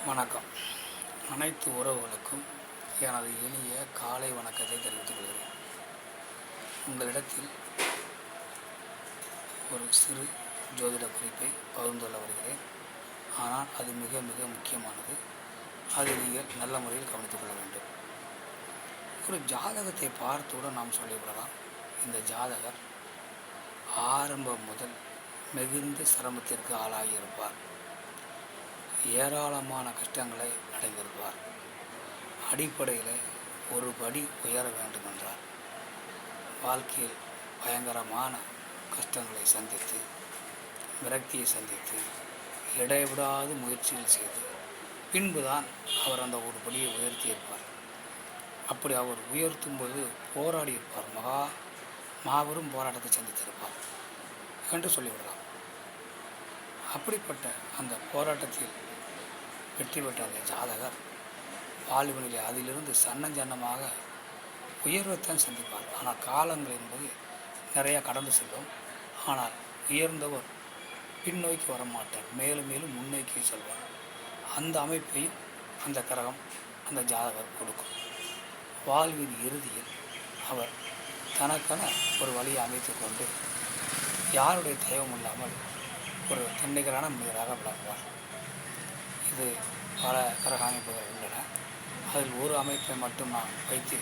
வணக்கம். அனைத்து உறவுகளுக்கும் எனது இனிய காலை வணக்கத்தை தெரிவித்துக் கொள்கிறேன். உங்களிடத்தில் ஒரு சிறு ஜோதிட குறிப்பை பகிர்ந்து கொள்ள வருகிறேன். ஆனால் அது மிக மிக முக்கியமானது. அதை நீங்கள் நல்ல முறையில் கவனித்துக் கொள்ள வேண்டும். ஒரு ஜாதகத்தை பார்த்துடன் நாம் சொல்லிவிடலாம். இந்த ஜாதகர் ஆரம்பம் முதல் மிகுந்த சிரமத்திற்கு ஆளாகியிருப்பார். ஏராளமான கஷ்டங்களை அடைந்திருப்பார். அடிப்படையில் ஒரு படி உயர வேண்டுமென்றால் வாழ்க்கையில் பயங்கரமான கஷ்டங்களை சந்தித்து, விரக்தியை சந்தித்து, இடைவிடாது முயற்சிகள் செய்து பின்புதான் அவர் அந்த ஒரு படியை உயர்த்தியிருப்பார். அப்படி அவர் உயர்த்தும்போது போராடி இருப்பார். மாபெரும் போராட்டத்தை சந்தித்திருப்பார் என்று சொல்லிவிடலாம். அப்படிப்பட்ட அந்த போராட்டத்தில் வெற்றி பெற்ற அந்த ஜாதகர் வாழ்வினிலே அதிலிருந்து சன்னஞ்சன்னமாக உயர்வைத்தான் சந்திப்பார். ஆனால் காலங்கள் என்பது நிறையா கடந்து செல்லும். ஆனால் உயர்ந்தவர் பின்னோக்கி வரமாட்டார், மேலும் மேலும் முன்னோக்கி செல்வார். அந்த அமைப்பையும் அந்த கிரகம் அந்த ஜாதகர் கொடுக்கும். வாழ்வின் இறுதியில் அவர் தனக்கென ஒரு வழியை அமைத்து கொண்டு யாருடைய தெய்வம் இல்லாமல் ஒரு தன்னிகரான மனிதராக விளங்குவார். இது பல கிரக அமைப்புகள் உள்ளன. அதில் ஒரு அமைப்பை மட்டும் நான் வைத்து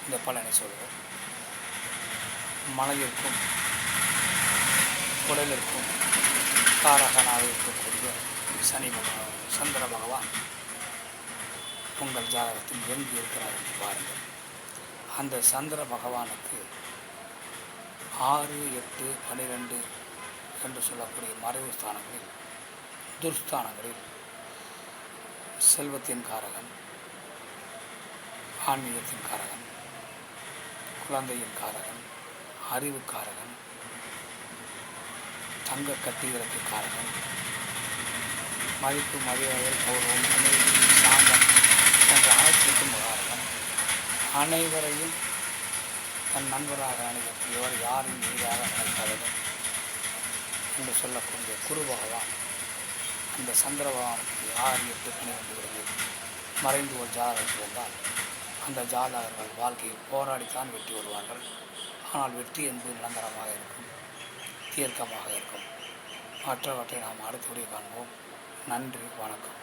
இந்த பலனை சொல்வோம். மனதிற்கும் உடலிற்கும் காரகனாக இருக்கக்கூடிய சந்திர பகவான் உங்கள் ஜாதகத்தில் எங்கு இருக்கிறார் என்று பாருங்கள். அந்த சந்திர பகவானுக்கு 6, 8, 12 என்று சொல்லக்கூடிய மறைவு ஸ்தானங்களில், துர்ஸ்தானங்களில் செல்வத்தின் காரகன், ஆன்மீகத்தின் காரகன், குழந்தையின் காரகன், அறிவுக்காரகன், தங்க கட்டிகளுக்கு காரகன், மதிப்பு, மரியாதை, கௌரவம், அமைதி, சாந்தம் என்ற அனைத்திற்கும் காரகன், அனைவரையும் தன் நண்பராக அணுகக்கூடியவர், யாரையும் எளிதாக நினைக்காதவர் என்று சொல்லக்கூடிய குரு பகவான் அந்த சந்திர பகவானுக்கு 6, 8, 12 மறைந்து ஒரு ஜாதகத்தில் இருந்தால் அந்த ஜாதகர்கள் வாழ்க்கையில் போராடித்தான் வெற்றி வருவார்கள். ஆனால் வெற்றி என்பது நிரந்தரமாக இருக்கும், தீர்க்கமாக இருக்கும். மற்றவற்றை நாம் அடுத்தபடி காண்போம். நன்றி, வணக்கம்.